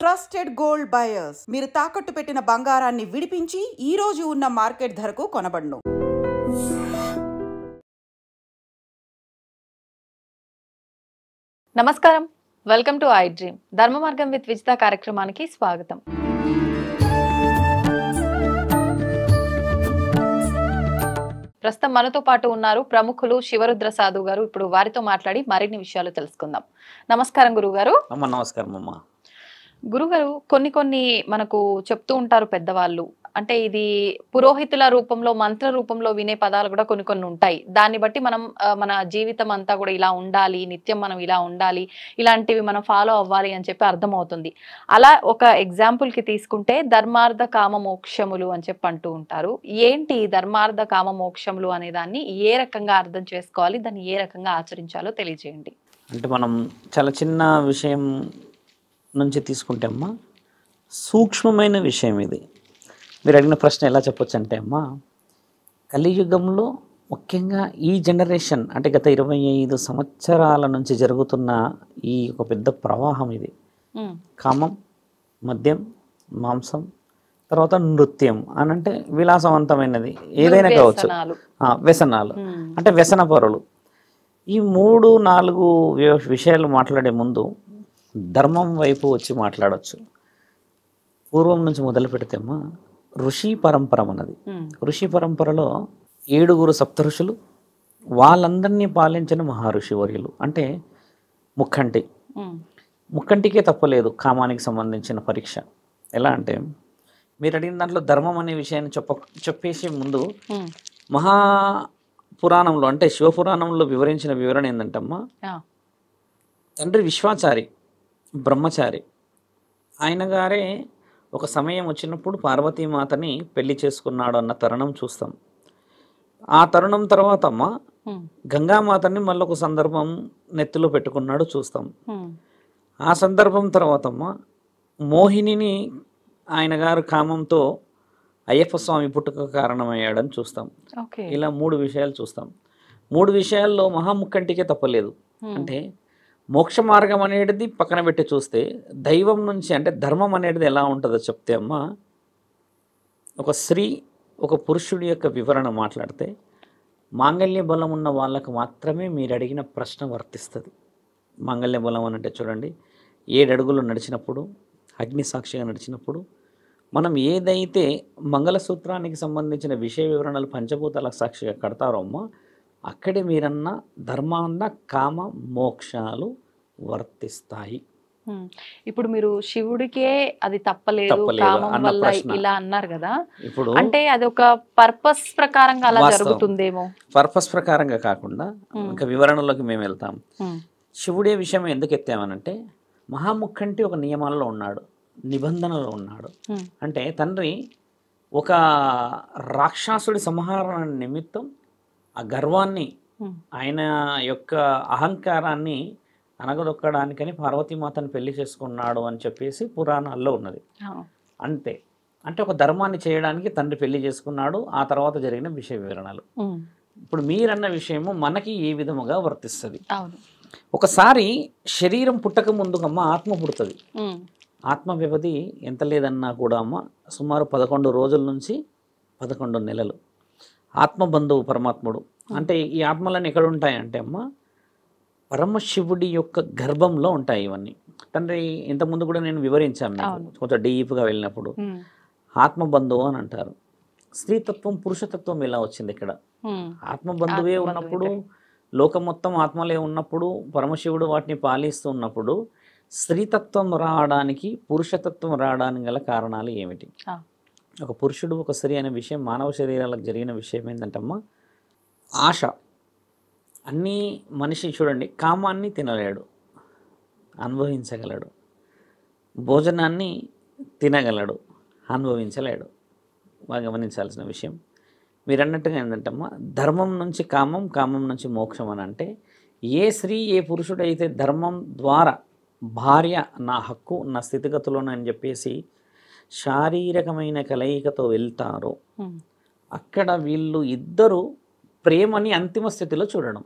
Trusted gold buyers. మీరు తాకట్టు పెట్టిన బంగారాన్ని విడిపించి ఈ రోజు ఉన్న మార్కెట్ ధరకు కొనబడును. నమస్కారం, వెల్కమ్ టు ఐ డ్రీమ్. ధర్మ మార్గం విత్ విజిత కార్యక్రమానికి స్వాగతం. ప్రస్తుతం మనతో పాటు ఉన్నారు ప్రముఖులు శివరుద్ర సాధు గారు. ఇప్పుడు వారితో మాట్లాడి మరిన్ని విషయాలు తెలుసుకుందాం. నమస్కారం గురుగారు. నమస్కారం అమ్మ. గురుగారు, కొన్ని మనకు చెప్తూ ఉంటారు పెద్దవాళ్ళు, అంటే ఇది పురోహితుల రూపంలో మంత్ర రూపంలో వినే పదాలు కూడా కొన్ని ఉంటాయి. దాన్ని బట్టి మనం మన జీవితం అంతా కూడా ఇలా ఉండాలి, నిత్యం మనం ఇలా ఉండాలి, ఇలాంటివి మనం ఫాలో అవ్వాలి అని చెప్పి అర్థమవుతుంది. అలా ఒక ఎగ్జాంపుల్ కి తీసుకుంటే ధర్మార్థ కామ మోక్షములు అని చెప్పి అంటూ ఉంటారు. ఏంటి ధర్మార్థ కామ మోక్షములు అనే దాన్ని ఏ రకంగా అర్థం చేసుకోవాలి, దాన్ని ఏ రకంగా ఆచరించాలో తెలియజేయండి. అంటే మనం చాలా చిన్న విషయం నుంచి తీసుకుంటే అమ్మా, సూక్ష్మమైన విషయం ఇది. మీరు అడిగిన ప్రశ్న ఎలా చెప్పొచ్చు అంటే అమ్మా, కలియుగంలో ముఖ్యంగా ఈ జనరేషన్ అంటే గత 25 సంవత్సరాల నుంచి జరుగుతున్న ఈ ఒక పెద్ద ప్రవాహం ఇది. కామం, మద్యం, మాంసం, తర్వాత నృత్యం అని అంటే విలాసవంతమైనది ఏదైనా కావచ్చు, వ్యసనాలు అంటే వ్యసన పరులు. ఈ 3-4 విషయాలు మాట్లాడే ముందు ధర్మం వైపు వచ్చి మాట్లాడవచ్చు. పూర్వం నుంచి మొదలు పెడితేమ్మా ఋషి పరంపర అన్నది. ఋషి పరంపరలో 7 సప్త ఋషులు, వాళ్ళందరినీ పాలించిన మహర్షి వర్యులు. అంటే ముక్కంటికే తప్పలేదు కామానికి సంబంధించిన పరీక్ష. ఎలా అంటే మీరు అడిగిన దాంట్లో ధర్మం అనే విషయాన్ని చెప్పేసి ముందు మహాపురాణంలో అంటే శివపురాణంలో వివరించిన వివరణ ఏంటంటమ్మా, తండ్రి విశ్వాచారి బ్రహ్మచారి, ఆయన గారే ఒక సమయం వచ్చినప్పుడు పార్వతీమాతని పెళ్లి చేసుకున్నాడు అన్న తరుణం చూస్తాం. ఆ తరుణం తర్వాత అమ్మ గంగామాతని మళ్ళొక సందర్భం నెత్తిలో పెట్టుకున్నాడు చూస్తాం. ఆ సందర్భం తర్వాత అమ్మ మోహినిని ఆయన గారు కామంతో అయ్యప్ప స్వామి పుట్టుక కారణమయ్యాడని చూస్తాం. ఇలా 3 విషయాలు చూస్తాం. 3 విషయాల్లో మహాముక్కంటికే తప్పలేదు. అంటే మోక్ష మార్గం అనేది పక్కన పెట్టి చూస్తే దైవం నుంచి అంటే ధర్మం అనేది ఎలా ఉంటుందో చెప్తే అమ్మ, ఒక స్త్రీ ఒక పురుషుడి యొక్క వివరణ మాట్లాడితే మాంగళ్య బలం ఉన్న వాళ్ళకు మాత్రమే మీరు అడిగిన ప్రశ్న వర్తిస్తుంది. మాంగళ్య బలం అని అంటే చూడండి, 7 అడుగులు నడిచినప్పుడు, అగ్ని సాక్షిగా నడిచినప్పుడు, మనం ఏదైతే మంగళసూత్రానికి సంబంధించిన విషయ వివరణలు పంచభూతాల సాక్షిగా కడతారో అమ్మ, అక్కడే మీరన్న ధర్మాంధ కామ మోక్షాలు వర్తిస్తాయి. ఇప్పుడు మీరు శివుడికే అది తప్పలేదు కామం వల్ల ఇలా అన్నారు కదా, ఇప్పుడు అంటే అది ఒక పర్పస్ ప్రకారంగా అలా జరుగుతుందేమో. పర్పస్ ప్రకారంగా కాకుండా ఇంకా వివరణలోకి మేము వెళ్తాం. శివుడే విషయం ఎందుకు ఎత్తామనంటే, మహాముఖంటి ఒక నియమాలలో ఉన్నాడు, నిబంధనలో ఉన్నాడు. అంటే తండ్రి ఒక రాక్షసుడి సంహారణ నిమిత్తం ఆ గర్వాన్ని, ఆయన యొక్క అహంకారాన్ని అనగదొక్కడానికని పార్వతీమాతను పెళ్లి చేసుకున్నాడు అని చెప్పేసి పురాణాల్లో ఉన్నది. అంతే, అంటే ఒక ధర్మాన్ని చేయడానికి తండ్రి పెళ్లి చేసుకున్నాడు. ఆ తర్వాత జరిగిన విషయ వివరణలు. ఇప్పుడు మీరన్న విషయము మనకి ఏ విధముగా వర్తిస్తుంది. ఒకసారి శరీరం పుట్టక ముందుకమ్మ ఆత్మ పుడుతుంది. ఆత్మ వ్యవధి ఎంత లేదన్నా కూడా అమ్మ సుమారు 11 రోజుల నుంచి 11 నెలలు. ఆత్మబంధువు పరమాత్ముడు. అంటే ఈ ఆత్మలన్నీ ఎక్కడ ఉంటాయంటే అమ్మ పరమశివుడి యొక్క గర్భంలో ఉంటాయి ఇవన్నీ. తండ్రి ఇంతకుముందు కూడా నేను వివరించాను, కొంచెం డీప్గా వెళ్ళినప్పుడు. ఆత్మబంధువు అని అంటారు. స్త్రీతత్వం పురుషతత్వం ఎలా వచ్చింది ఇక్కడ? ఆత్మబంధువే ఉన్నప్పుడు, లోకం మొత్తం ఆత్మలే ఉన్నప్పుడు, పరమశివుడు వాటిని పాలిస్తూ ఉన్నప్పుడు స్త్రీతత్వం రావడానికి పురుషతత్వం రావడానికి గల కారణాలు ఏమిటి? ఒక పురుషుడు ఒక స్త్రీ అనే విషయం మానవ శరీరాలకు జరిగిన విషయం ఏంటంటమ్మా, ఆశ. అన్నీ మనిషి చూడండి, కామాన్ని తినలేడు, అనుభవించగలడు. భోజనాన్ని తినగలడు, అనుభవించలేడు. బాగా గమనించాల్సిన విషయం. మీరు అన్నట్టుగా ఏంటంటమ్మా, ధర్మం నుంచి కామం, కామం నుంచి మోక్షం అని అంటే, ఏ స్త్రీ ఏ పురుషుడైతే ధర్మం ద్వారా భార్య నా హక్కు నా స్థితిగతులను అని చెప్పేసి శారీరకమైన కలయికతో వెళ్తారో, అక్కడ వీళ్ళు ఇద్దరు ప్రేమని అంతిమ స్థితిలో చూడడం.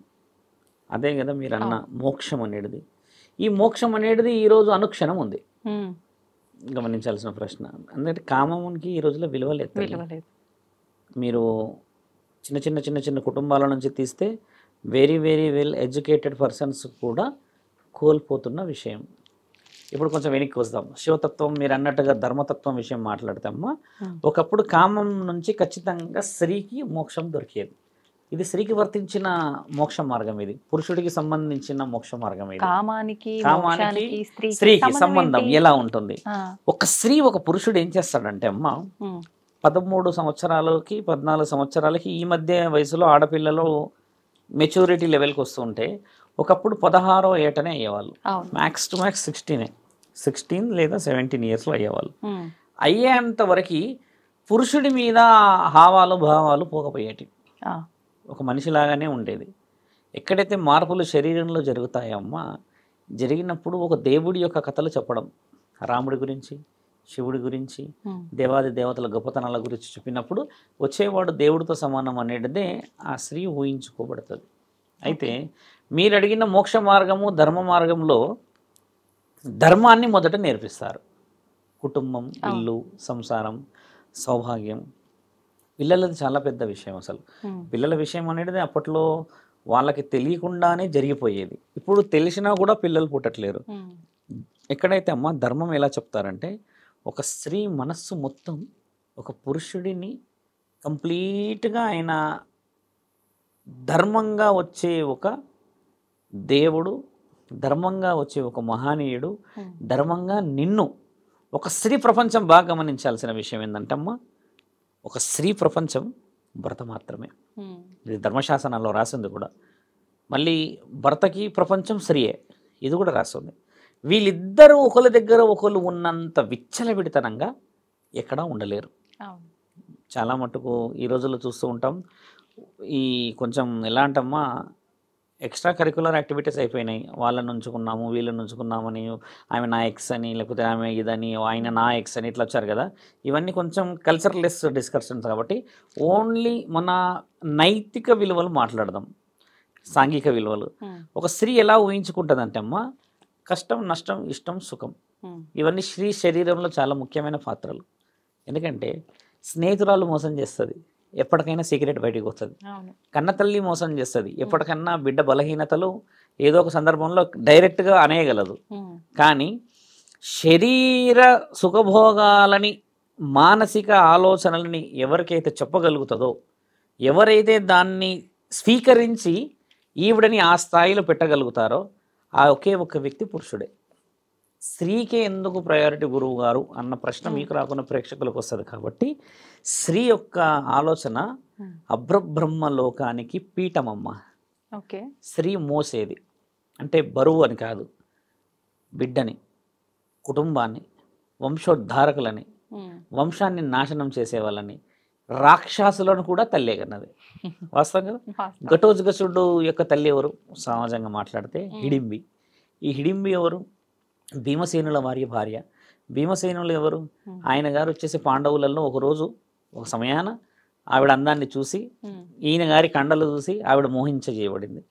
అదే కదా మీరు అన్న మోక్షం అనేది. ఈ మోక్షం అనేది ఈరోజు అనుక్షణం ఉంది. గమనించాల్సిన ప్రశ్న. ఎందుకంటే కామంకి ఈ రోజుల్లో విలువ లేదు తల్లి. విలువ లేదు. మీరు చిన్న చిన్న చిన్న చిన్న కుటుంబాల నుంచి తీస్తే very very well educated persons కూడా కోల్పోతున్న విషయం. ఇప్పుడు కొంచెం వెనక్కి వస్తాం. శివతత్వం మీరు అన్నట్టుగా ధర్మతత్వం విషయం మాట్లాడతామా, ఒకప్పుడు కామం నుంచి ఖచ్చితంగా స్త్రీకి మోక్షం దొరికేది. ఇది స్త్రీకి వర్తించిన మోక్ష మార్గం, ఇది పురుషుడికి సంబంధించిన మోక్ష మార్గం. ఇది కామానికి స్త్రీకి సంబంధం ఎలా ఉంటుంది? ఒక స్త్రీ ఒక పురుషుడు ఏం చేస్తాడంటే అమ్మ 13 సంవత్సరాలకి 14 సంవత్సరాలకి ఈ మధ్య వయసులో ఆడపిల్లలు మెచ్యూరిటీ లెవెల్కి వస్తుంటే ఒకప్పుడు 16వ ఏటనే అయ్యేవాళ్ళు. మ్యాక్స్ టు మ్యాక్స్ 16 లేదా 17 ఇయర్స్లో అయ్యేవాళ్ళు. అయ్యేంత వరకు పురుషుడి మీద హావాలు భావాలు పోకపోయేటి, ఒక మనిషిలాగానే ఉండేది. ఎక్కడైతే మార్పులు శరీరంలో జరుగుతాయమ్మా, జరిగినప్పుడు ఒక దేవుడి యొక్క కథలు చెప్పడం, రాముడి గురించి శివుడి గురించి దేవాది దేవతల గొప్పతనాల గురించి చెప్పినప్పుడు వచ్చేవాడు దేవుడితో సమానం అనేటిదే ఆ స్త్రీ ఊహించుకోబడుతుంది. అయితే మీరు అడిగిన మోక్ష మార్గము ధర్మ మార్గంలో ధర్మాన్ని మొదట నేర్పిస్తారు. కుటుంబం, ఇల్లు, సంసారం, సౌభాగ్యం. పిల్లలది చాలా పెద్ద విషయం. అసలు పిల్లల విషయం అనేది అప్పట్లో వాళ్ళకి తెలియకుండానే జరిగిపోయేది. ఇప్పుడు తెలిసినా కూడా పిల్లలు పుట్టట్లేరు. ఎక్కడైతే అమ్మ ధర్మం ఎలా చెప్తారంటే, ఒక స్త్రీ మనస్సు మొత్తం ఒక పురుషుడిని కంప్లీట్గా ఆయన ధర్మంగా వచ్చే ఒక దేవుడు, ధర్మంగా వచ్చే ఒక మహనీయుడు, ధర్మంగా నిన్ను ఒక స్త్రీ ప్రపంచం బాగా గమనించాల్సిన విషయం ఏంటంటే అమ్మ, ఒక స్త్రీ ప్రపంచం భర్త మాత్రమే. ఇది ధర్మశాసనాల్లో రాసింది కూడా. మళ్ళీ భర్తకి ప్రపంచం స్త్రీయే, ఇది కూడా రాస్తుంది. వీళ్ళిద్దరూ ఒకరి దగ్గర ఒకరు ఉన్నంత విచ్చలవిడితనంగా ఎక్కడా ఉండలేరు. చాలా మటుకు ఈ రోజుల్లో చూస్తూ ఉంటాం. ఈ కొంచెం ఎలా అంటమ్మా, ఎక్స్ట్రా కరికులర్ యాక్టివిటీస్ అయిపోయినాయి. వాళ్ళని ఉంచుకున్నాము, వీళ్ళని ఉంచుకున్నామని, ఆమె నా ఎక్స్ అని, లేకపోతే ఆమె ఇదని, ఆయన నా ఎక్స్ అని ఇట్లా వచ్చారు కదా. ఇవన్నీ కొంచెం కల్చరలెస్ డిస్కషన్స్ కాబట్టి ఓన్లీ మన నైతిక విలువలు మాట్లాడదాం, సాంఘిక విలువలు. ఒక స్త్రీ ఎలా ఊహించుకుంటుందంటే అమ్మ, కష్టం, నష్టం, ఇష్టం, సుఖం, ఇవన్నీ స్త్రీ శరీరంలో చాలా ముఖ్యమైన పాత్రలు. ఎందుకంటే స్నేహితురాలు మోసం చేస్తుంది, ఎప్పటికైనా సీక్రెట్ బయటకు వస్తుంది. కన్నతల్లి మోసం చేస్తుంది, ఎప్పటికన్నా బిడ్డ బలహీనతలు ఏదో ఒక సందర్భంలో డైరెక్ట్గా అనేయగలదు. కానీ శరీర సుఖభోగాలని, మానసిక ఆలోచనలని ఎవరికైతే చెప్పగలుగుతుందో, ఎవరైతే దాన్ని స్వీకరించి ఈవిడని ఆ స్థాయిలో పెట్టగలుగుతారో ఆ ఒకే ఒక్క వ్యక్తి పురుషుడే. స్త్రీకే ఎందుకు ప్రయారిటీ గురువు గారు అన్న ప్రశ్న మీకు రాకుండా ప్రేక్షకులకు వస్తుంది. కాబట్టి స్త్రీ యొక్క ఆలోచన అబ్రబ్రహ్మ లోకానికి పీఠమమ్మ. స్త్రీ మోసేది అంటే బరువు అని కాదు, బిడ్డని, కుటుంబాన్ని, వంశోద్ధారకులని, వంశాన్ని నాశనం చేసేవాళ్ళని, రాక్షసులను కూడా తల్లే కన్నది. వాస్తవం కదా. ఘటోత్కచుడు యొక్క తల్లి ఎవరు? సమాజంగా మాట్లాడితే హిడింబి. ఈ హిడింబి ఎవరు? భీమసేనుల భార్య. భీమసేనులు ఎవరు? ఆయన గారు వచ్చేసి పాండవులలో ఒకరోజు ఒక సమయాన ఆవిడ అందాన్ని చూసి, ఈయన గారి కండలు చూసి ఆవిడ మోహించజేయబడింది.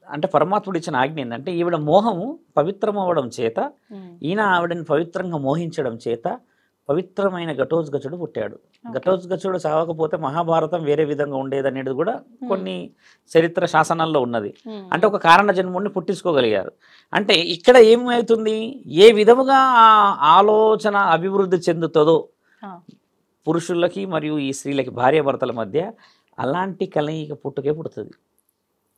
అంటే పరమాత్ముడు ఇచ్చిన ఆజ్ఞ ఏంటంటే, ఈవిడ మోహము పవిత్రం అవ్వడం చేత, ఈయన ఆవిడని పవిత్రంగా మోహించడం చేత పవిత్రమైన ఘటోత్కచుడు పుట్టాడు. ఘటోత్కచుడు చావకపోతే మహాభారతం వేరే విధంగా ఉండేది అనేది కూడా కొన్ని చరిత్ర శాసనాల్లో ఉన్నది. అంటే ఒక కారణ జన్ముడిని పుట్టించుకోగలిగారు. అంటే ఇక్కడ ఏమవుతుంది, ఏ విధముగా ఆ ఆలోచన అభివృద్ధి చెందుతుందో పురుషులకి మరియు ఈ స్త్రీలకి, భార్యాభర్తల మధ్య అలాంటి కలయిక పుట్టుకే పుడుతుంది.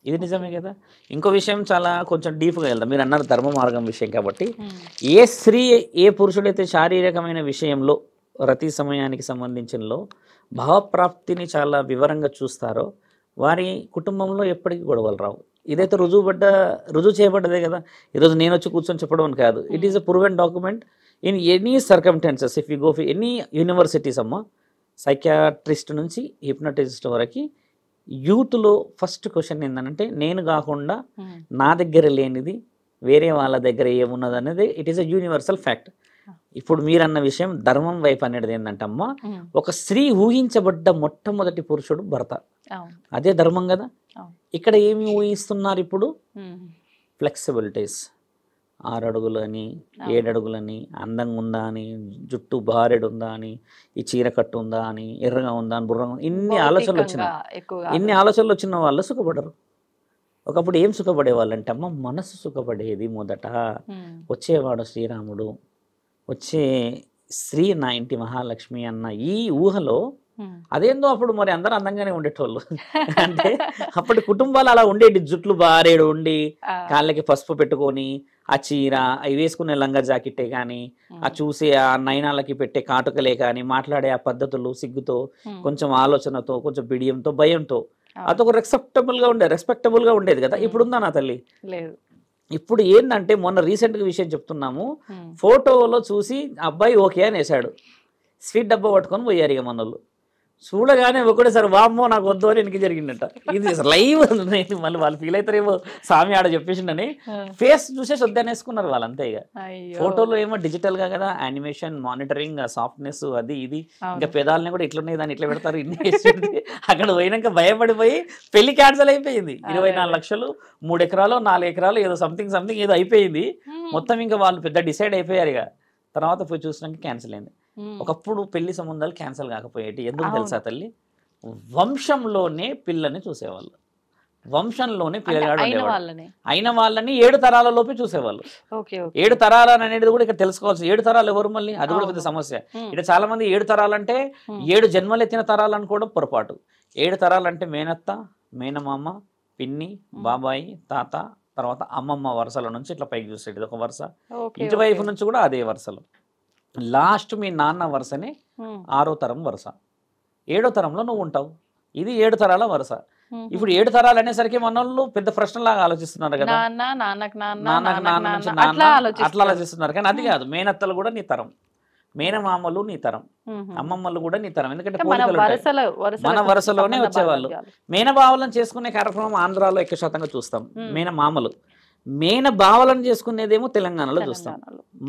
ఇది నిజమే కదా. ఇంకో విషయం చాలా కొంచెం డీప్గా వెళ్దాం. మీరు అన్నారు ధర్మ మార్గం విషయం కాబట్టి, ఏ స్త్రీ ఏ పురుషుడైతే శారీరకమైన విషయంలో రతి సమయానికి సంబంధించినలో భావప్రాప్తిని చాలా వివరంగా చూస్తారో వారి కుటుంబంలో ఎప్పటికీ గొడవలు రావు. ఇదైతే రుజువు చేయబడ్డదే కదా. ఈరోజు నేను వచ్చి కూర్చొని చెప్పడం అని కాదు. It is a proven document in any circumstances. If you go for any universities అమ్మ, సైకియాట్రిస్ట్ నుంచి హిప్నటిస్ట్ వరకు యూత్లో ఫస్ట్ క్వశ్చన్ ఏంటంటే, నేను కాకుండా నా దగ్గర లేనిది వేరే వాళ్ళ దగ్గర ఏమున్నది అనేది it is a universal fact. ఇప్పుడు మీరన్న విషయం ధర్మం వైపు అనేది ఏంటంటే అమ్మ, ఒక స్త్రీ ఊహించబడ్డ మొట్టమొదటి పురుషుడు భర్త, అదే ధర్మం కదా. ఇక్కడ ఏమి ఊహిస్తున్నారు ఇప్పుడు? ఫ్లెక్సిబిలిటీస్, 6 అడుగులని 7 అడుగులని అందంగా ఉందా అని జుట్టు బారెడు ఉందా అని ఈ చీర కట్టు ఉందా అని ఎర్రగా ఉందా అని బుర్రగా ఇన్ని ఆలోచనలు వచ్చిన ఇన్ని ఆలోచనలు వచ్చిన వాళ్ళు సుఖపడరు. ఒకప్పుడు ఏం సుఖపడే వాళ్ళంటే అమ్మ మనసు సుఖపడేది మొదట. వచ్చేవాడు శ్రీరాముడు, వచ్చే స్త్రీ నా ఇంటి మహాలక్ష్మి అన్న ఈ ఊహలో అదేందో అప్పుడు మరి అందరూ అందంగానే ఉండేటోళ్ళు. అంటే అప్పటి కుటుంబాలు అలా ఉండేటి, జుట్లు బారేడు ఉండి కాళ్ళకి పసుపు పెట్టుకొని ఆ చీర అవి వేసుకునే లంగా జాకెట్టే కానీ ఆ చూసే ఆ నయనాలకి పెట్టే కాటుకలే కానీ మాట్లాడే ఆ పద్ధతులు సిగ్గుతో కొంచెం ఆలోచనతో కొంచెం బిడియంతో భయంతో అదొక రెస్పెక్టబుల్ గా ఉండేది కదా. ఇప్పుడుందా నా తల్లి? లేదు. ఇప్పుడు ఏంటంటే మొన్న రీసెంట్గా విషయం చెప్తున్నాము, ఫోటోలో చూసి అబ్బాయి ఓకే అని వేశాడు, స్వీట్ డబ్బా పట్టుకొని పోయారు ఇక మనోళ్ళు. చూడగానే ఒకటేసారి వామ్మో నాకు వద్దు అని వెనక్కి జరిగిందట. ఇది లైవ్ మళ్ళీ వాళ్ళు ఫీల్ అవుతారేమో స్వామి ఆడ చెప్పేసిండని ఫేస్ చూసేసి వద్దనేసుకున్నారు వాళ్ళంతే. ఇక ఫోటోలో ఏమో డిజిటల్ గా కదా, యానిమేషన్ మానిటరింగ్ సాఫ్ట్నెస్ అది ఇది, ఇంకా పెదాలని కూడా ఇట్లున్నాయి దాన్ని ఇట్లా పెడతారు ఇన్ని అక్కడ పోయినాక భయపడిపోయి పెళ్లి క్యాన్సల్ అయిపోయింది. 24 లక్షలు 3 ఎకరాలు 4 ఎకరాలు ఏదో సంథింగ్ ఏదో అయిపోయింది మొత్తం. ఇంకా వాళ్ళు పెద్ద డిసైడ్ అయిపోయారు. ఇక తర్వాత పోయి చూసినాక క్యాన్సిల్ అయింది. ఒకప్పుడు పెళ్లి సంబంధాలు క్యాన్సిల్ కాకపోయేటి ఎందుకు తెలుసా తల్లి? వంశంలోనే పిల్లని చూసేవాళ్ళు, వంశంలోనే పిల్లగాడు అయిన వాళ్ళని 7 తరాలలోపే చూసేవాళ్ళు. 7 తరాలు అనేది కూడా ఇక్కడ తెలుసుకోవాల్సి. 7 తరాలు ఎవరు మళ్ళీ? అది కూడా పెద్ద సమస్య. ఇక్కడ చాలా మంది 7 తరాలంటే 7 జన్మలు ఎత్తిన తరాలు అనుకోవడం పొరపాటు. 7 తరాలంటే మేనత్త, మేనమామ, పిన్ని, బాబాయి, తాత, తర్వాత అమ్మమ్మ వరుసల నుంచి ఇట్లా పైకి చూసేది ఒక వరుస. ఇటువైపు నుంచి కూడా అదే వరుసలు. లాస్ట్ మీ నాన్న వరుసనే 6వ తరం వరుస. 7వ తరంలో నువ్వు ఉంటావు. ఇది 7 తరాల వరుస. ఇప్పుడు 7 తరాలు అనేసరికి మనోళ్ళు పెద్ద ప్రశ్నలాగా ఆలోచిస్తున్నారు కదా, నాన్నకు నాన్న నుంచి నాన్న అట్లా ఆలోచిస్తున్నారు. కానీ అది కాదు, మేనత్తలు కూడా నీ తరం, మేనమామలు నీ తరం, అమ్మమ్మలు కూడా నీ తరం. ఎందుకంటే మన వరుసలోనే వచ్చేవాళ్ళు. మేనబావలను చేసుకునే కార్యక్రమం ఆంధ్రాలో ఎక్కువ శాతంగా చూస్తాం. మేనమామలు, మేన భావలను చేసుకునేదేమో తెలంగాణలో చూస్తాం.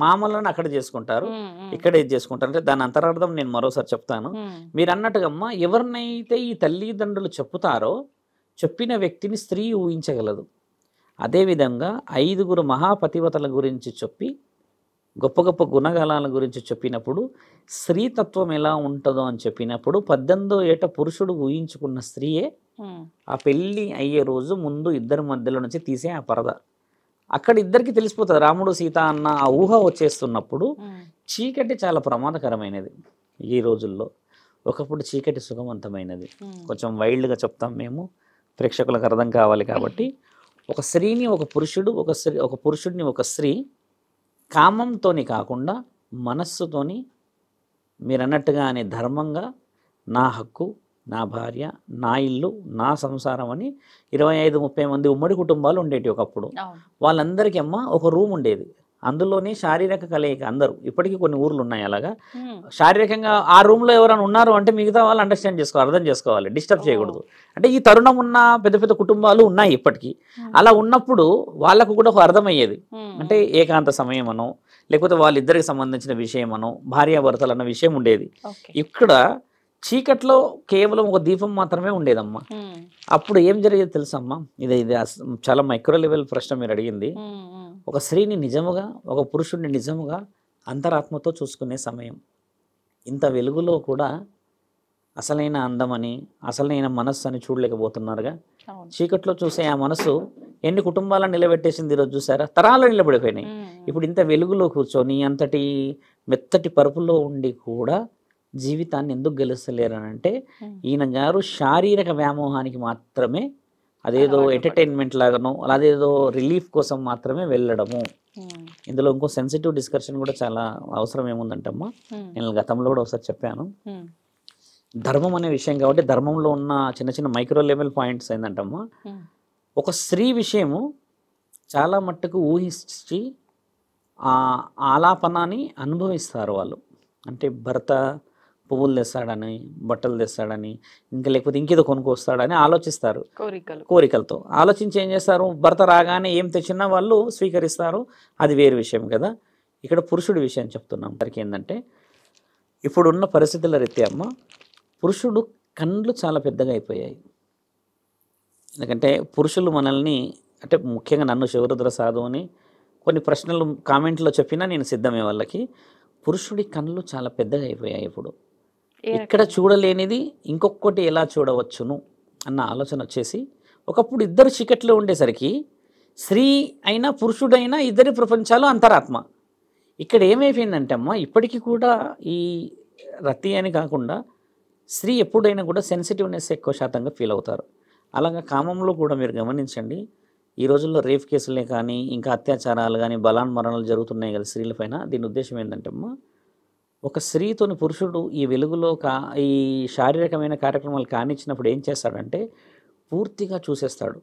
మామలను అక్కడ చేసుకుంటారు, ఇక్కడ ఇది చేసుకుంటారు. అంటే దాని అంతరార్థం నేను మరోసారి చెప్తాను. మీరు అన్నట్టుగా అమ్మ, ఎవరినైతే ఈ తల్లిదండ్రులు చెప్పుతారో చెప్పిన వ్యక్తిని స్త్రీ ఊహించగలదు. అదేవిధంగా 5గురు మహాపతివతల గురించి చెప్పి గొప్ప గొప్ప గుణగణాల గురించి చెప్పినప్పుడు స్త్రీతత్వం ఎలా ఉంటుందో అని చెప్పినప్పుడు 18వ ఏట పురుషుడు ఊహించుకున్న స్త్రీయే ఆ పెళ్ళి అయ్యే రోజు ముందు ఇద్దరి మధ్యలో నుంచి తీసే ఆ పరద. అక్కడ ఇద్దరికి తెలిసిపోతుంది రాముడు సీత అన్న ఆ ఊహ వచ్చేస్తున్నప్పుడు. చీకటి చాలా ప్రమాదకరమైనది ఈ రోజుల్లో. ఒకప్పుడు చీకటి సుఖవంతమైనది. కొంచెం వైల్డ్గా చెప్తాం మేము, ప్రేక్షకులకు అర్థం కావాలి కాబట్టి. ఒక స్త్రీని ఒక పురుషుడు, ఒక పురుషుడిని ఒక స్త్రీ కామంతోని కాకుండా మనస్సుతోని మీరు అన్నట్టుగానే ధర్మంగా నా హక్కు, నా భార్య, నా ఇల్లు, నా సంసారం అని 25-30 మంది ఉమ్మడి కుటుంబాలు ఉండేవి ఒకప్పుడు. వాళ్ళందరికీ అమ్మ ఒక రూమ్ ఉండేది, అందులోనే శారీరక కలయిక అందరూ. ఇప్పటికీ కొన్ని ఊర్లు ఉన్నాయి అలాగా. శారీరకంగా ఆ రూమ్లో ఎవరైనా ఉన్నారు అంటే మిగతా వాళ్ళు అండర్స్టాండ్ చేసుకోవాలి, అర్థం చేసుకోవాలి, డిస్టర్బ్ చేయకూడదు. అంటే ఈ తరుణం ఉన్న పెద్ద పెద్ద కుటుంబాలు ఉన్నాయి ఇప్పటికీ. అలా ఉన్నప్పుడు వాళ్ళకు కూడా ఒక అర్థమయ్యేది. అంటే ఏకాంత సమయం అనో లేకపోతే వాళ్ళిద్దరికి సంబంధించిన విషయం అనో భార్యాభర్తలు అన్న విషయం ఉండేది. ఇక్కడ చీకట్లో కేవలం ఒక దీపం మాత్రమే ఉండేదమ్మా. అప్పుడు ఏం జరిగేది తెలుసమ్మా? ఇది చాలా మైక్రో లెవెల్ ప్రశ్న మీరు అడిగింది. ఒక స్త్రీని నిజముగా, ఒక పురుషుడిని నిజముగా అంతరాత్మతో చూసుకునే సమయం. ఇంత వెలుగులో కూడా అసలైన అందమని, అసలైన మనస్సు అని చూడలేకపోతున్నారుగా. చీకట్లో చూసే ఆ మనసు ఎన్ని కుటుంబాలను నిలబెట్టేసింది ఈరోజు చూసారా? తరాలు నిలబడిపోయినాయి. ఇప్పుడు ఇంత వెలుగులో కూర్చొని అంతటి మెత్తటి పరుపులో ఉండి కూడా జీవితాన్ని ఎందుకు గెలుస్తలేరనంటే ఈయన గారు శారీరక వ్యామోహానికి మాత్రమే, అదేదో ఎంటర్టైన్మెంట్ లాగానో అదేదో రిలీఫ్ కోసం మాత్రమే వెళ్ళడము. ఇందులో ఇంకో సెన్సిటివ్ డిస్కషన్ కూడా చాలా అవసరం ఏముందంటమ్మా, నేను గతంలో కూడా ఒకసారి చెప్పాను. ధర్మం అనే విషయం కాబట్టి ధర్మంలో ఉన్న చిన్న చిన్న మైక్రో లెవెల్ పాయింట్స్ ఏంటంటమ్మా, ఒక స్త్రీ విషయము చాలా మట్టుకు ఊహించి ఆ ఆలాపనాన్ని అనుభవిస్తారు వాళ్ళు. అంటే భర్త పువ్వులు తెస్తాడని, బట్టలు తెస్తాడని, ఇంకా లేకపోతే ఇంకేదో కొనుక్కొస్తాడని ఆలోచిస్తారు. కోరికలతో ఆలోచించి ఏం చేస్తారు? భర్త రాగానే ఏం తెచ్చినా వాళ్ళు స్వీకరిస్తారు. అది వేరే విషయం కదా. ఇక్కడ పురుషుడి విషయం చెప్తున్నాం. దానికి ఏంటంటే ఇప్పుడున్న పరిస్థితుల రీత్యా అమ్మ, పురుషుడు కళ్ళు చాలా పెద్దగా అయిపోయాయి. ఎందుకంటే పురుషులు మనల్ని, అంటే ముఖ్యంగా నన్ను శివరుద్ర సాధు అని కొన్ని ప్రశ్నలు కామెంట్లో చెప్పినా నేను సిద్ధమే వాళ్ళకి. పురుషుడి కళ్ళు చాలా పెద్దగా అయిపోయాయి ఇప్పుడు. ఇక్కడ చూడలేనిది ఇంకొకటి ఎలా చూడవచ్చును అన్న ఆలోచన వచ్చేసి, ఒకప్పుడు ఇద్దరు చీకట్లో ఉండేసరికి స్త్రీ అయినా పురుషుడైనా ఇద్దరి ప్రపంచాలు అంతరాత్మ. ఇక్కడ ఏమైపోయిందంటే అమ్మ, ఇప్పటికీ కూడా ఈ రతి అని కాకుండా స్త్రీ ఎప్పుడైనా కూడా సెన్సిటివ్నెస్ ఎక్కువ శాతంగా ఫీల్ అవుతారు. అలాగా కామంలో కూడా మీరు గమనించండి, ఈ రోజుల్లో రేప్ కేసులే కానీ ఇంకా అత్యాచారాలు కానీ బలాన్మరణాలు జరుగుతున్నాయి కదా స్త్రీలపైన. దీని ఉద్దేశం ఏంటంటే అమ్మ, ఒక స్త్రీతోని పురుషుడు ఈ వెలుగులో ఈ శారీరకమైన కార్యక్రమాలు కానిచ్చినప్పుడు ఏం చేస్తాడంటే పూర్తిగా చూసేస్తాడు.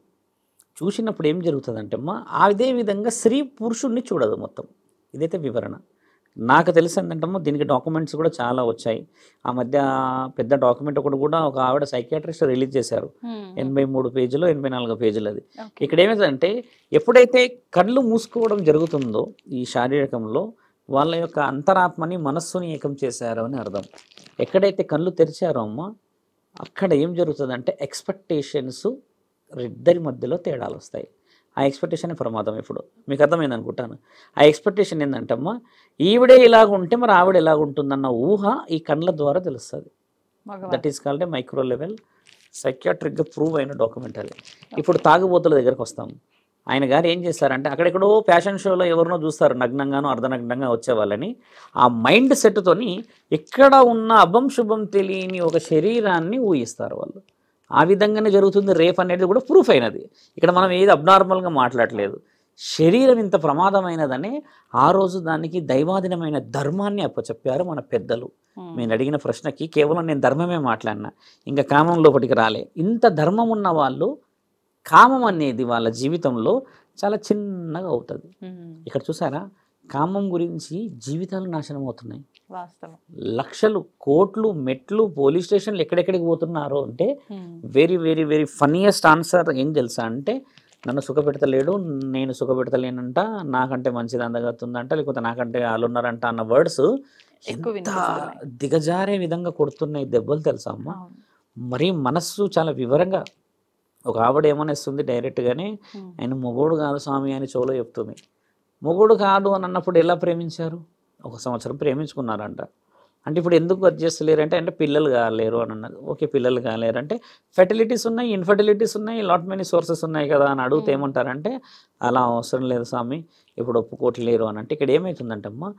చూసినప్పుడు ఏం జరుగుతుందంటే అమ్మ, అదే విధంగా స్త్రీ పురుషుడిని చూడదు మొత్తం. ఇదైతే వివరణ. నాకు తెలిసి ఏంటంటే దీనికి డాక్యుమెంట్స్ కూడా చాలా వచ్చాయి. ఆ మధ్య పెద్ద డాక్యుమెంట్ ఒకటి కూడా ఒక ఆవిడ సైకియాట్రిస్ట్ రిలీజ్ చేశారు. 83 పేజీలు 84 పేజీలు అది. ఇక్కడ ఏమైందంటే ఎప్పుడైతే కళ్ళు మూసుకోవడం జరుగుతుందో ఈ శారీరకంలో, వాళ్ళ యొక్క అంతరాత్మని మనస్సుని ఏకం చేశారు అని అర్థం. ఎక్కడైతే కళ్ళు తెరిచారో అమ్మ, అక్కడ ఏం జరుగుతుందంటే ఎక్స్పెక్టేషన్స్ ఇద్దరి మధ్యలో తేడాలు వస్తాయి. ఆ ఎక్స్పెక్టేషన్ ప్రమాదం. ఇప్పుడు మీకు అర్థమైంది అనుకుంటాను. ఆ ఎక్స్పెక్టేషన్ ఏంటంటమ్మా, ఈవిడే ఇలాగుంటే మరి ఆవిడ ఎలాగుంటుందన్న ఊహ ఈ కళ్ళ ద్వారా తెలుస్తుంది. That is called a micro level సైకియాట్రిక్గా ప్రూవ్ అయిన డాక్యుమెంట్ అది. ఇప్పుడు తాగుబోతుల దగ్గరకు వస్తాము. ఆయన గారు ఏం చేస్తారంటే, అక్కడెక్కడో ఫ్యాషన్ షోలో ఎవరినో చూస్తారు నగ్నంగానో అర్ధనగ్నంగా వచ్చేవాళ్ళని. ఆ మైండ్ సెట్తోని ఎక్కడ ఉన్న అభం శుభం తెలియని ఒక శరీరాన్ని ఊహిస్తారు వాళ్ళు. ఆ విధంగానే జరుగుతుంది రేప్ అనేది కూడా ప్రూఫ్ అయినది. ఇక్కడ మనం ఏది అబ్నార్మల్గా మాట్లాడలేదు. శరీరం ఇంత ప్రమాదమైనదని ఆ రోజు దానికి దైవాధీనమైన ధర్మాన్ని అప్పచెప్పారు మన పెద్దలు. నేను అడిగిన ప్రశ్నకి కేవలం నేను ధర్మమే మాట్లాడినా, ఇంకా కామం లోపలికి రాలే. ఇంత ధర్మం ఉన్న వాళ్ళు కామం అనేది వాళ్ళ జీవితంలో చాలా చిన్నగా అవుతుంది. ఇక్కడ చూసారా, కామం గురించి జీవితాలు నాశనం అవుతున్నాయి. లక్షలు, కోట్లు, మెట్లు, పోలీస్ స్టేషన్లు ఎక్కడెక్కడికి పోతున్నారో అంటే very very very funniest answer ఏం తెలుసా అంటే, నన్ను సుఖపెడతలేడు, నేను సుఖపెడతలేనంట, నాకంటే మంచిది అందగతుందంట, లేకపోతే నాకంటే వాళ్ళు ఉన్నారంట అన్న వర్డ్స్ ఎంత దిగజారే విధంగా కొడుతున్నాయి దెబ్బలు తెలుసా అమ్మ. మరి మనస్సు చాలా వివరంగా, ఒక ఆవిడ ఏమనేస్తుంది డైరెక్ట్గానే, ఆయన మొగోడు కాదు స్వామి అని చెవులో చెప్తుంది. మొగోడు కాదు అని అన్నప్పుడు ఎలా ప్రేమించారు? 1 సంవత్సరం ప్రేమించుకున్నారంట. అంటే ఇప్పుడు ఎందుకు అది చేస్తలేరంటే, అంటే పిల్లలు కాలేరు అని అన్నది. ఓకే, పిల్లలు కాలేరు అంటే ఫెర్టిలిటీస్ ఉన్నాయి, ఇన్ఫర్టిలిటీస్ ఉన్నాయి, లాట్ మెనీ సోర్సెస్ ఉన్నాయి కదా అని అడిగితే ఏమంటారంటే, అలా అవసరం లేదు స్వామి, ఇప్పుడు ఒప్పుకోవట్లేరు అని. అంటే ఇక్కడ ఏమవుతుందంటే అమ్మ,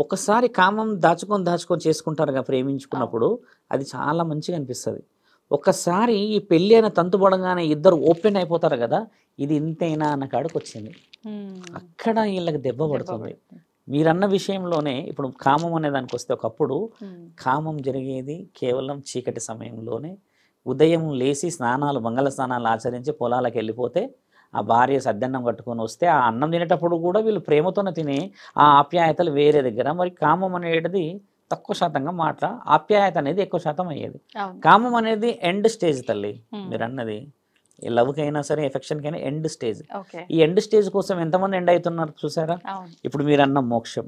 ఒకసారి కామం దాచుకొని చేసుకుంటారుగా ప్రేమించుకున్నప్పుడు, అది చాలా మంచిగా అనిపిస్తుంది. ఒక్కసారి ఈ పెళ్ళి అయిన తంతు పడగానే ఇద్దరు ఓపెన్ అయిపోతారు కదా, ఇది ఇంతైనా అన్న కాడికి వచ్చింది. అక్కడ వీళ్ళకి దెబ్బ పడుతుంది. మీరన్న విషయంలోనే ఇప్పుడు కామం అనే దానికి వస్తే, ఒకప్పుడు కామం జరిగేది కేవలం చీకటి సమయంలోనే. ఉదయం లేచి స్నానాలు, మంగళ స్నానాలు ఆచరించి పొలాలకు వెళ్ళిపోతే ఆ భార్య సద్దన్నం కట్టుకొని వస్తే ఆ అన్నం తినేటప్పుడు కూడా వీళ్ళు ప్రేమతోనే తినే ఆ ఆప్యాయతలు వేరే దగ్గర. మరి కామం అనేది తక్కువ శాతంగా ఆప్యాయత అనేది ఎక్కువ శాతం అయ్యేది. కామం అనేది ఎండ్ స్టేజ్ తల్లి. మీరు అన్నది లవ్కి అయినా సరే, ఎఫెక్షన్కైనా ఎండ్ స్టేజ్. ఈ ఎండ్ స్టేజ్ కోసం ఎంతమంది ఎండ్ అవుతున్నారు చూసారా? ఇప్పుడు మీరు అన్న మోక్షం,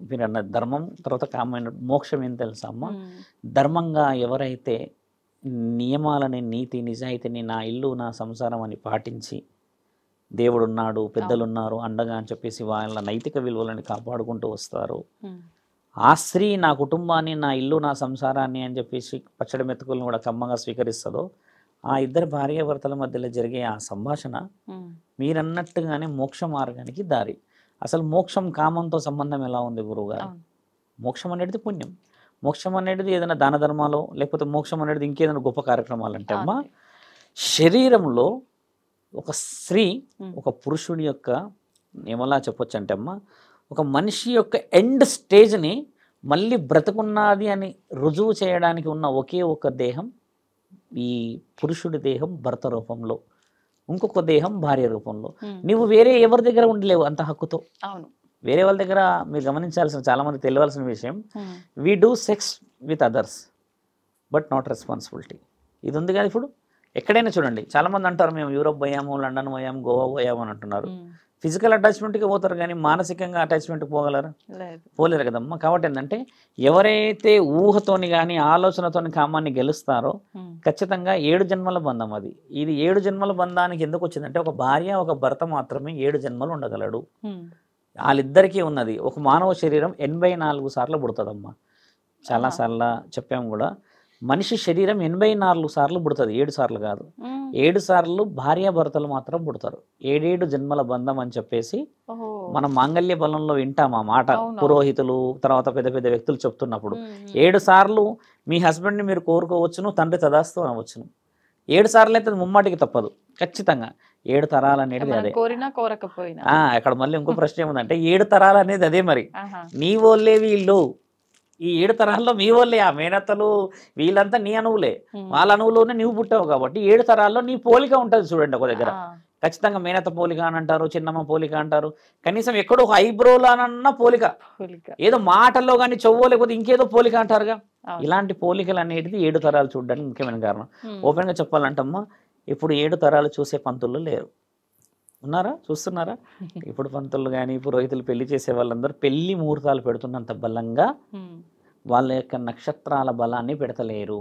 మీరు అన్న ధర్మం, తర్వాత కామైన మోక్షం ఏం తెలుసా అమ్మ? ధర్మంగా ఎవరైతే నియమాలని, నీతి నిజాయితీని, నా ఇల్లు నా సంసారం అని పాటించి, దేవుడు ఉన్నాడు, పెద్దలు ఉన్నారు అండగా అని చెప్పేసి వాళ్ళ నైతిక విలువలని కాపాడుకుంటూ వస్తారు, ఆ స్త్రీ నా కుటుంబాన్ని, నా ఇల్లు నా సంసారాన్ని అని చెప్పేసి పచ్చడి మెతుకులను కూడా కమ్మగా స్వీకరిస్తుందో, ఆ ఇద్దరు భార్యాభర్తల మధ్యలో జరిగే ఆ సంభాషణ మీరన్నట్టుగానే మోక్ష మార్గానికి దారి. అసలు మోక్షం కామంతో సంబంధం ఎలా ఉంది గురువుగారు? మోక్షం అనేది పుణ్యం. మోక్షం అనేది ఏదైనా దాన ధర్మాలు, లేకపోతే మోక్షం అనేది ఇంకేదైనా గొప్ప కార్యక్రమాలు అంటే అమ్మ, శరీరంలో ఒక స్త్రీ ఒక పురుషుడి యొక్క ఏమలా చెప్పొచ్చు అంటే అమ్మ, ఒక మనిషి యొక్క ఎండ్ స్టేజ్ని మళ్ళీ బ్రతుకున్నది అని రుజువు చేయడానికి ఉన్న ఒకే ఒక దేహం ఈ పురుషుడి దేహం భర్త రూపంలో, ఇంకొక దేహం భార్య రూపంలో. నువ్వు వేరే ఎవరి దగ్గర ఉండలేవు అంత హక్కుతో. వేరే వాళ్ళ దగ్గర మీరు గమనించాల్సిన, చాలా మంది తెలియాల్సిన విషయం, we do sex with others but not responsibility. ఇది ఉంది కదా. ఇప్పుడు ఎక్కడైనా చూడండి, చాలామంది అంటారు మేము యూరోప్ పోయాము, లండన్ పోయాము, గోవా పోయాము అని అంటున్నారు. ఫిజికల్ అటాచ్మెంట్కి పోతారు కానీ మానసికంగా అటాచ్మెంట్కి పోగలరా? పోలేరు కదమ్మా. కాబట్టి ఏంటంటే, ఎవరైతే ఊహతోని కానీ ఆలోచనతోని కామాన్ని గెలుస్తారో ఖచ్చితంగా 7 జన్మల బంధం అది. ఇది 7 జన్మల బంధానికి ఎందుకు వచ్చిందంటే, ఒక భార్య ఒక భర్త మాత్రమే 7 జన్మలు ఉండగలడు. వాళ్ళిద్దరికీ ఉన్నది. ఒక మానవ శరీరం 84 సార్లు పుడుతుందమ్మా. చాలాసార్లు చెప్పాము కూడా. మనిషి శరీరం 84 సార్లు పుడుతుంది, 7 సార్లు కాదు. 7 సార్లు భార్యాభర్తలు మాత్రం పుడతారు. 7 జన్మల బంధం అని చెప్పేసి మనం మాంగళ్య బలంలో వింటాం ఆ మాట. పురోహితులు తర్వాత పెద్ద పెద్ద వ్యక్తులు చెప్తున్నప్పుడు 7 సార్లు మీ హస్బెండ్ని మీరు కోరుకోవచ్చును, తండ్రి తదాస్తు అనవచ్చును. 7 సార్లు అయితే ముమ్మాటికి తప్పదు ఖచ్చితంగా. 7 తరాలు అనేది అదే. అక్కడ మళ్ళీ ఇంకో ప్రశ్న ఏముందంటే 7 తరాలు అనేది అదే. మరి నీ వాళ్ళే వీళ్ళు, ఈ 7 తరాల్లో మీ వాళ్ళే, ఆ మేనత్తలు వీళ్ళంతా నీ అణువులే, వాళ్ళ అణువులోనే నీవు పుట్టావు కాబట్టి 7 తరాల్లో నీ పోలిక ఉంటుంది. చూడండి ఒక దగ్గర ఖచ్చితంగా మేనత్త పోలిక అని అంటారు, చిన్నమ్మ పోలిక అంటారు, కనీసం ఎక్కడో ఒక ఐబ్రోలానన్న పోలిక, ఏదో మాటల్లో కానీ చెవ్వో లేకపోతే ఇంకేదో పోలిక అంటారుగా. ఇలాంటి పోలికలు అనేది 7 తరాలు చూడడానికి ముఖ్యమైన కారణం. ఓపెన్ గా చెప్పాలంటమ్మా, ఇప్పుడు 7 తరాలు చూసే పంతులు లేరు. ఉన్నారా? చూస్తున్నారా? ఇప్పుడు పంతులు కానీ పురోహితులు పెళ్లి చేసే వాళ్ళందరూ పెళ్లి ముహూర్తాలు పెడుతున్నంత బలంగా వాళ్ళ యొక్క నక్షత్రాల బలాన్ని పెడతలేరు.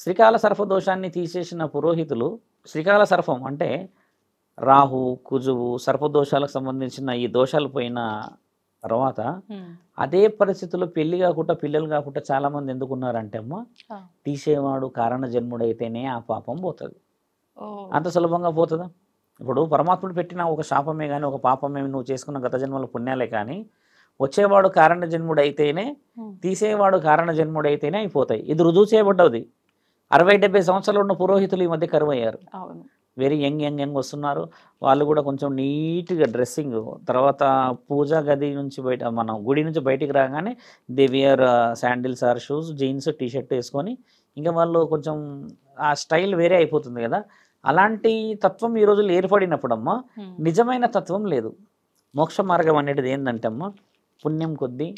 శ్రీకాల సర్పదోషాన్ని తీసేసిన పురోహితులు, శ్రీకాల సర్పం అంటే రాహు, కుజువు, సర్పదోషాలకు సంబంధించిన ఈ దోషాలు పోయిన తర్వాత అదే పరిస్థితుల్లో పెళ్లి కాకుండా పిల్లలు కాకుండా చాలా మంది ఎందుకున్నారంటే అమ్మ, తీసేవాడు కారణ జన్ముడైతేనే ఆ పాపం పోతుంది. అంత సులభంగా పోతుందా? ఇప్పుడు పరమాత్ముడు పెట్టిన ఒక శాపమే కానీ ఒక పాపమే నువ్వు చేసుకున్న గత జన్మల పుణ్యాలే కానీ వచ్చేవాడు కారణ జన్ముడైతేనే, తీసేవాడు కారణ జన్ముడైతేనే అయిపోతాయి. ఇది రుజువు చేయబడ్డది. 60-70 సంవత్సరాలు ఉన్న పురోహితులు ఈ మధ్య కరువు అయ్యారు. వెరీ యంగ్ వస్తున్నారు. వాళ్ళు కూడా కొంచెం నీట్గా డ్రెస్సింగ్, తర్వాత పూజా గది నుంచి బయట మనం గుడి నుంచి బయటికి రాగానే they wear sandals or shoes, jeans, T-shirt వేసుకొని ఇంకా వాళ్ళు కొంచెం ఆ స్టైల్ వేరే అయిపోతుంది కదా. అలాంటి తత్వం ఈ రోజుల్లో ఏర్పడినప్పుడమ్మా నిజమైన తత్వం లేదు. మోక్ష మార్గం అనేది ఏంటంటే అమ్మా, పుణ్యం కొద్దీ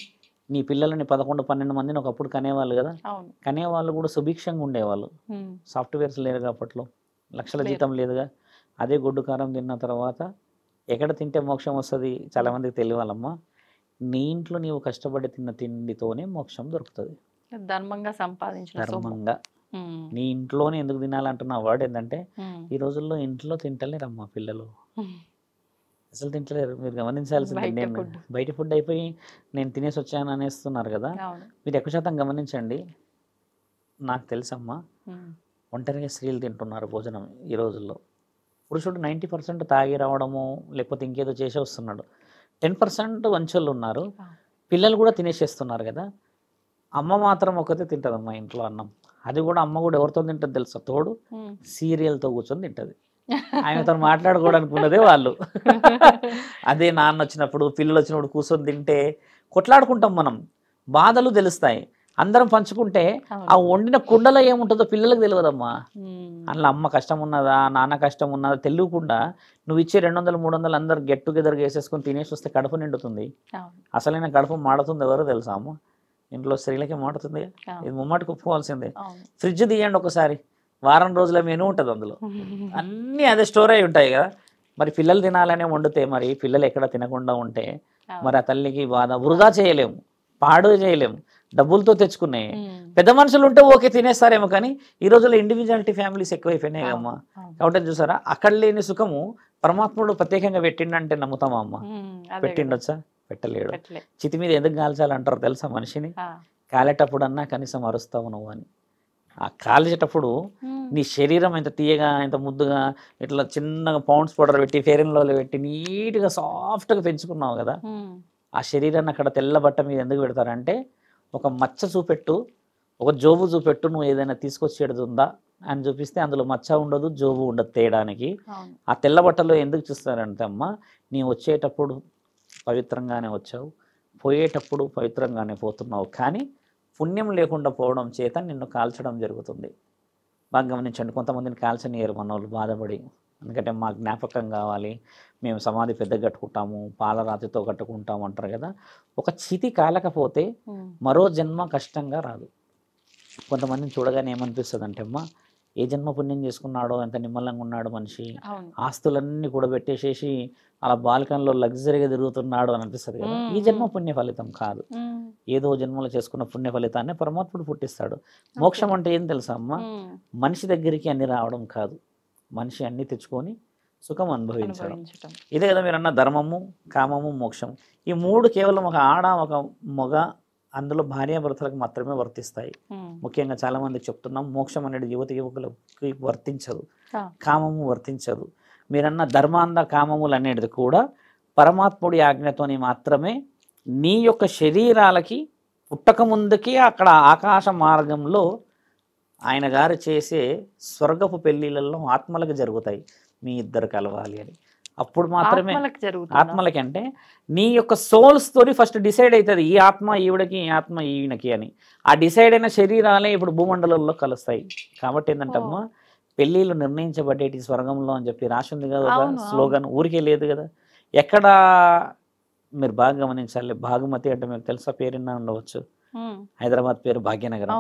నీ పిల్లలని 11-12 మందిని ఒకప్పుడు కనేవాళ్ళు కదా. కనేవాళ్ళు కూడా సుభిక్షంగా ఉండేవాళ్ళు. సాఫ్ట్వేర్స్ లేరు అప్పట్లో, లక్షల జీతం లేదుగా. అదే గొడ్డు కారం తిన్న తర్వాత ఎక్కడ తింటే మోక్షం వస్తుంది చాలామందికి తెలియాలమ్మా. నీ ఇంట్లో నీవు కష్టపడి తిన్న తిండితోనే మోక్షం దొరుకుతుంది. ధర్మంగా నీ ఇంట్లోనే ఎందుకు తినాలంటున్న వర్డ్ ఏంటంటే ఈ రోజుల్లో ఇంట్లో తింటలేరమ్మా పిల్లలు, అసలు తింటలేరు. మీరు గమనించాల్సింది, నేను బయట ఫుడ్ అయిపోయి నేను తినేసి వచ్చాను అనేస్తున్నారు కదా. మీరు ఎక్కువ శాతం గమనించండి. నాకు తెలుసమ్మా, ఒంటరిగా స్త్రీలు తింటున్నారు భోజనం ఈ రోజుల్లో. పురుషుడు 90% తాగి రావడము లేకపోతే ఇంకేదో చేసే వస్తున్నాడు. 10% వంచోళ్ళు ఉన్నారు. పిల్లలు కూడా తినేసేస్తున్నారు కదా. అమ్మ మాత్రం ఒకతే తింటదమ్మా ఇంట్లో అన్నం. అది కూడా అమ్మ కూడా ఎవరితో తింటుంది తెలుసా? తోడు సీరియల్తో కూర్చొని తింటది. ఆమెతో మాట్లాడుకోవడానికి ఉన్నదే వాళ్ళు. అదే నాన్న వచ్చినప్పుడు పిల్లలు వచ్చినప్పుడు కూర్చొని తింటే కొట్లాడుకుంటాం మనం, బాధలు తెలుస్తాయి. అందరం పంచుకుంటే ఆ వండిన కుండలో ఏముంటుందో పిల్లలకు తెలియదమ్మా. అందులో అమ్మ కష్టం ఉన్నదా నాన్న కష్టం ఉన్నదా తెలియకుండా నువ్వు ఇచ్చే 200-300 అందరు గెట్ టుగెదర్ వేసేసుకొని తినేసి వస్తే కడుపు నిండుతుంది. అసలైన కడుపు మాడుతుంది ఎవరో తెలుసా అమ్మ? ఇంట్లో స్త్రీలకే మాడుతుంది. ఇది ముమ్మాటికి ఒప్పుకోవాల్సిందే. ఫ్రిడ్జ్ తీయండి ఒకసారి, వారం రోజుల మెనూ ఉంటుంది అందులో, అన్నీ అదే స్టోర్ అయి ఉంటాయి కదా. మరి పిల్లలు తినాలనే వండితే మరి పిల్లలు ఎక్కడ తినకుండా ఉంటే మరి ఆ తల్లికి బాధ. వృధా చేయలేము, పాడు చేయలేము, డబ్బులతో తెచ్చుకున్నాయి. పెద్ద మనుషులు ఉంటే ఓకే తినేస్తారేమో, కానీ ఈ రోజుల్లో ఇండివిజువాలిటీ ఫ్యామిలీస్ ఎక్కువైపోయినాయి అమ్మా. కాబట్టి చూసారా, అక్కడ లేని సుఖము పరమాత్ముడు ప్రత్యేకంగా పెట్టిండంటే నమ్ముతామా అమ్మ? పెట్టిండొచ్చా? పెట్టలేడు. చితి మీద ఎందుకు కాల్చాలంటారు తెలుసా మనిషిని? కాలేటప్పుడన్నా కనీసం అరుస్తావు నువ్వు అని. ఆ కాల్చేటప్పుడు నీ శరీరం ఎంత తీయగా ఎంత ముద్దుగా ఇట్లా చిన్నగా పౌండ్స్ పౌడర్ పెట్టి ఫెయిర్ అండ్ లవ్లీ పెట్టి నీట్గా సాఫ్ట్గా పెంచుకున్నావు కదా. ఆ శరీరాన్ని అక్కడ తెల్ల బట్ట మీద ఎందుకు పెడతారంటే ఒక మచ్చ చూపెట్టు, ఒక జోబు చూపెట్టు, నువ్వు ఏదైనా తీసుకొచ్చేది ఉందా అని చూపిస్తే అందులో మచ్చ ఉండదు, జోబు ఉండదు తేయడానికి. ఆ తెల్ల బట్టలో ఎందుకు చూస్తారంటే అమ్మ, నీ వచ్చేటప్పుడు పవిత్రంగానే వచ్చావు, పోయేటప్పుడు పవిత్రంగానే పోతున్నావు, కానీ పుణ్యం లేకుండా పోవడం చేత నిన్ను కాల్చడం జరుగుతుంది. బాగా గమనించండి. కొంతమందిని కాల్చనియరు మన వాళ్ళు బాధపడి, ఎందుకంటే మా జ్ఞాపకం కావాలి, మేము సమాధి పెద్ద కట్టుకుంటాము, పాలరాతితో కట్టుకుంటాము అంటారు కదా. ఒక చితి కాలకపోతే మరో జన్మ కష్టంగా రాదు. కొంతమందిని చూడగానే ఏమనిపిస్తుంది అంటే అమ్మ, ఏ జన్మ పుణ్యం చేసుకున్నాడో, ఎంత నిమ్మలంగా ఉన్నాడు మనిషి, ఆస్తులన్నీ కూడా పెట్టేసేసి అలా బాల్కన్లో లగ్జరీగా తిరుగుతున్నాడు అని అనిపిస్తుంది కదా. ఈ జన్మ పుణ్య ఫలితం కాదు, ఏదో జన్మలో చేసుకున్న పుణ్య ఫలితాన్ని పరమాత్ముడు పుట్టిస్తాడు. మోక్షం అంటే ఏం తెలుసా అమ్మ? మనిషి దగ్గరికి అన్ని రావడం కాదు, మనిషి అన్ని తెచ్చుకొని సుఖం అనుభవించడం. అనుభవించటం. ఇదే కదా మీరు అన్న ధర్మము, కామము, మోక్షం. ఈ 3 కేవలం ఒక ఆడ ఒక మగ అందులో భార్యాభర్తలకు మాత్రమే వర్తిస్తాయి. ముఖ్యంగా చాలామంది చెప్తున్నాం మోక్షం అనేది యువకులకి వర్తించదు, కామము వర్తించదు. మీరన్న ధర్మాంధ కామములు అనేది కూడా పరమాత్ముడి ఆజ్ఞతోని మాత్రమే నీ యొక్క శరీరాలకి పుట్టక ముందుకి అక్కడ ఆకాశ మార్గంలో ఆయన గారు చేసే స్వర్గపు పెళ్లిళ్ళల్లో ఆత్మలకు జరుగుతాయి. మీ ఇద్దరు కలవాలి అని అప్పుడు మాత్రమే ఆత్మలకి అంటే నీ యొక్క సోల్స్ తోని ఫస్ట్ డిసైడ్ అవుతుంది ఈ ఆత్మ ఈవిడకి, ఈ ఆత్మ ఈయనకి అని. ఆ డిసైడ్ అయిన శరీరాలే ఇప్పుడు భూమండలంలో కలుస్తాయి. కాబట్టి ఏంటంటమ్మా పెళ్ళిళ్ళు నిర్ణయించబడేటి స్వర్గంలో అని చెప్పి రాసింది కదా ఒక స్లోగన్, ఊరికే లేదు కదా. ఎక్కడ మీరు బాగా గమనించాలి, భాగమతి అంటే మీకు తెలుసా, పేరున్నా ఉండవచ్చు, హైదరాబాద్ పేరు భాగ్యనగరం.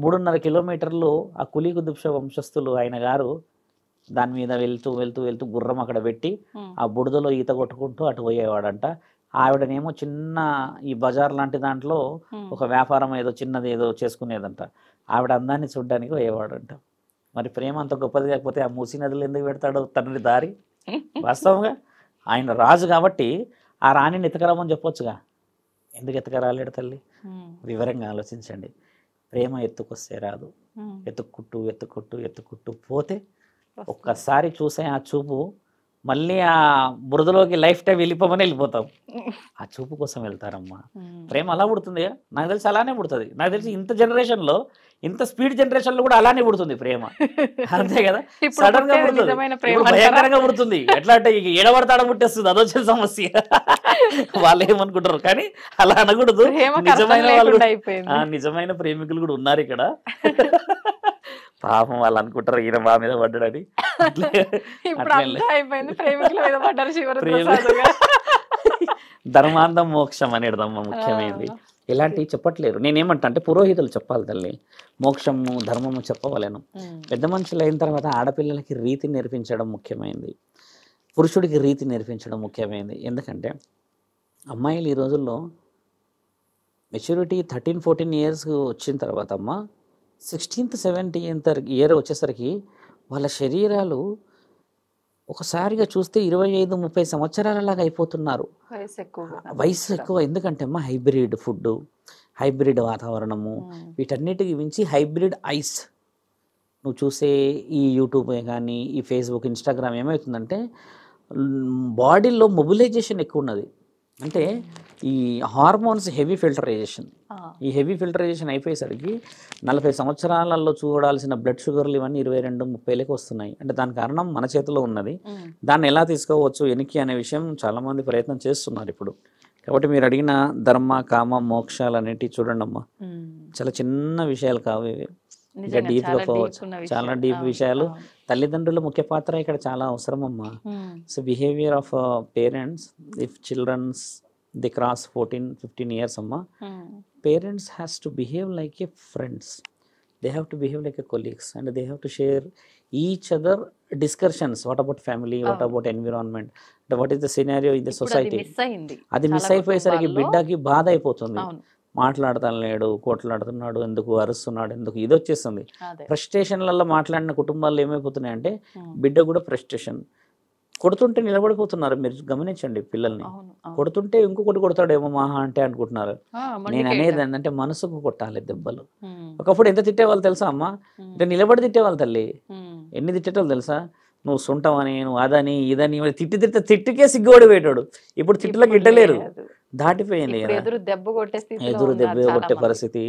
3.5 కిలోమీటర్లు ఆ కులీ కుతుబ్ షా వంశస్థులు ఆయన గారు దాని మీద వెళ్తూ వెళ్తూ వెళ్తూ గుర్రం అక్కడ పెట్టి ఆ బుడదలో ఈత కొట్టుకుంటూ అటు పోయేవాడంట. ఆవిడనేమో చిన్న ఈ బజార్ లాంటి దాంట్లో ఒక వ్యాపారం ఏదో చిన్నది ఏదో చేసుకునేదంట. ఆవిడ అందాన్ని చూడడానికి పోయేవాడంట. మరి ప్రేమ అంత గొప్పది కాకపోతే ఆ మూసీ నదులు ఎందుకు పెడతాడు తండ్రి దారి? వాస్తవంగా ఆయన రాజు కాబట్టి ఆ రాణిని ఎత్తుకరామని చెప్పొచ్చుగా, ఎందుకు ఎత్తుకరాలేడు తల్లి? వివరంగా ఆలోచించండి. ప్రేమ ఎత్తుకొస్తే రాదు, ఎత్తుక్కుంటూ ఎత్తుక్కుంటూ ఎత్తుక్కుంటూ పోతే ఒక్కసారి చూసే ఆ చూపు మళ్ళీ ఆ బురదలోకి లైఫ్ టైం వెళ్ళిపోమని వెళ్ళిపోతాం. ఆ చూపు కోసం వెళ్తారమ్మా. ప్రేమ అలా పుడుతుంది, నాకు తెలిసి అలానే పుడుతుంది. నాకు తెలిసి ఇంత జనరేషన్లో, ఇంత స్పీడ్ జనరేషన్లో కూడా అలానే పుడుతుంది ప్రేమ, అంతే కదా. సడన్ గా పుడుతుంది, భయంకరంగా పుడుతుంది. ఎట్లా అంటే ఏడబడతాడ పుట్టేస్తుంది, అదొచ్చే సమస్య. వాళ్ళు ఏమనుకుంటారు కానీ అలా అనకూడదు. నిజమైన వాళ్ళు, నిజమైన ప్రేమికులు కూడా ఉన్నారు ఇక్కడ. పాపం వాళ్ళు అనుకుంటారు ఈయన మా మీద పడ్డాడని. ధర్మాంధం మోక్షం అనేదమ్మా ముఖ్యమైనది. ఇలాంటివి చెప్పట్లేరు. నేనేమంటా అంటే పురోహితులు చెప్పాలి తల్లి, మోక్షము ధర్మము చెప్పవలేను. పెద్ద మనుషులు అయిన తర్వాత ఆడపిల్లలకి రీతి నేర్పించడం ముఖ్యమైనది, పురుషుడికి రీతి నేర్పించడం ముఖ్యమైనది. ఎందుకంటే అమ్మాయిలు ఈ రోజుల్లో మెచ్యూరిటీ 13-14 ఇయర్స్ వచ్చిన తర్వాత అమ్మ 16th 17th ఇయర్ వచ్చేసరికి వాళ్ళ శరీరాలు ఒకసారిగా చూస్తే 25-30 సంవత్సరాలలాగా అయిపోతున్నారు. వయసు ఎక్కువ. ఎందుకంటే అమ్మ హైబ్రిడ్ ఫుడ్, హైబ్రిడ్ వాతావరణము, వీటన్నిటికి మించి హైబ్రిడ్ ఐస్. నువ్వు చూసే ఈ యూట్యూబ్ కానీ ఈ ఫేస్బుక్, ఇన్స్టాగ్రామ్ ఏమవుతుందంటే బాడీలో మొబిలైజేషన్ ఎక్కువ ఉన్నది. అంటే ఈ హార్మోన్స్ హెవీ ఫిల్టరైజేషన్, ఈ హెవీ ఫిల్టరైజేషన్ అయిపోయేసరికి 40 సంవత్సరాలలో చూడాల్సిన బ్లడ్ షుగర్లు ఇవన్నీ 22-30 వస్తున్నాయి. అంటే దాని కారణం మన చేతిలో ఉన్నది. దాన్ని ఎలా తీసుకోవచ్చు వెనక్కి అనే విషయం చాలామంది ప్రయత్నం చేస్తున్నారు ఇప్పుడు. కాబట్టి మీరు అడిగిన ధర్మ, కామ, మోక్షాలు అనేటివి చూడండి అమ్మా, చాలా చిన్న విషయాలు కావు ఇవి, ఇంకా డీప్గా పోవచ్చు. చాలా డీప్ విషయాలు. తల్లిదండ్రుల ముఖ్య పాత్ర ఇక్కడ చాలా అవసరం అమ్మా. So behaviour of parents, if childrens they cross 14-15 years అమ్మా, parents has to behave like a friends, they have to behave like a colleagues and they have to share each other discussions. What about family, what about environment, what is the scenario in the society. అది miss అయిపోయేసరికి బిడ్డకి బాధ అయిపోతుంది. మాట్లాడతాను లేడు, కొట్లాడుతున్నాడు ఎందుకు, అరుస్తున్నాడు ఎందుకు, ఇది వచ్చేస్తుంది. ఫ్రస్ట్రేషన్లలో మాట్లాడిన కుటుంబాల్లో ఏమైపోతున్నాయి అంటే బిడ్డ కూడా ఫ్రస్ట్రేషన్. కొడుతుంటే నిలబడిపోతున్నారు. మీరు గమనించండి పిల్లల్ని, కొడుతుంటే ఇంకొకటి కొడతాడేమో మహా అంటే అనుకుంటున్నారు. నేను అనేది ఏంటంటే మనసుకు కొట్టాలి దెబ్బలు. ఒకప్పుడు ఎంత తిట్టేవాళ్ళు తెలుసా అమ్మ, అంటే నిలబడి తిట్టేవాళ్ళు తల్లి. ఎన్ని తిట్టేవాళ్ళు తెలుసా, నువ్వు సుంటవని, నువ్వు అదని ఇదని, తిట్టుకే సిగ్గుపడి పెట్టాడు. ఇప్పుడు తిట్టులకు ఇట్టలేరు, దాటిపోయింది కదా, ఎదురు దెబ్బ కొట్టే పరిస్థితి.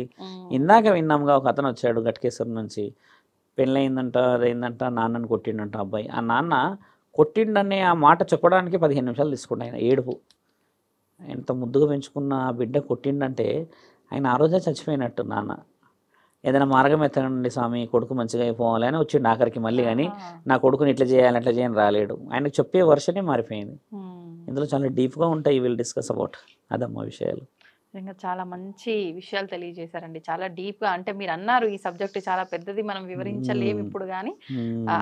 ఇందాక విన్నాముగా ఒక అతను వచ్చాడు గట్కేశ్వరం నుంచి, పెళ్ళయిందంట, అదైందంట, నాన్నని కొట్టిండంట అబ్బాయి. ఆ నాన్న కొట్టిండనే ఆ మాట చెప్పడానికి 15 నిమిషాలు తీసుకుంటా. ఆయన ఏడుపు, ఎంత ముద్దుగా పెంచుకున్న ఆ బిడ్డ కొట్టిండంటే ఆయన ఆ రోజే చచ్చిపోయినట్టు. నాన్న ఏదైనా మార్గం ఎత్తకండి స్వామి, కొడుకు మంచిగా అయిపోవాలి అని వచ్చిండు ఆఖరికి మళ్ళీ. కానీ నా కొడుకుని ఇట్లా చేయాలి అట్లా చేయని రాలేడు. ఆయనకు చెప్పే వర్షనే మారిపోయింది. ఇందులో చాలా డీప్గా ఉంటాయి, విల్ డిస్కస్ అబౌట్ అదమ్మా విషయాలు. నిజంగా చాలా మంచి విషయాలు తెలియజేశారండి, చాలా డీప్ గా. అంటే మీరు అన్నారు ఈ సబ్జెక్ట్ చాలా పెద్దది, మనం వివరించలేము ఇప్పుడు, కానీ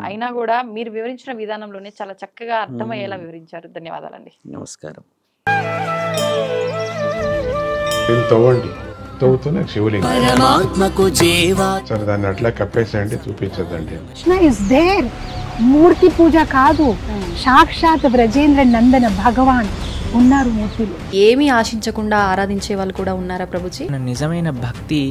అయినా కూడా మీరు వివరించిన విధానంలోనే చాలా చక్కగా అర్థమయ్యేలా వివరించారు. ధన్యవాదాలండి. నమస్కారం. అవుతున్న శివలింగం. సరే దాన్ని అట్లా కప్పేసేయండి, చూపించదండి. Krishna is there. మూర్తి పూజ కాదు, సాక్షాత్ బ్రజేంద్ర నందన భగవాన్ ఉన్నారు మూర్తిలో. ఏమీ ఆశించకుండా ఆరాధించే వాళ్ళు కూడా ఉన్నారా ప్రభుజీ? నిజమైన భక్తి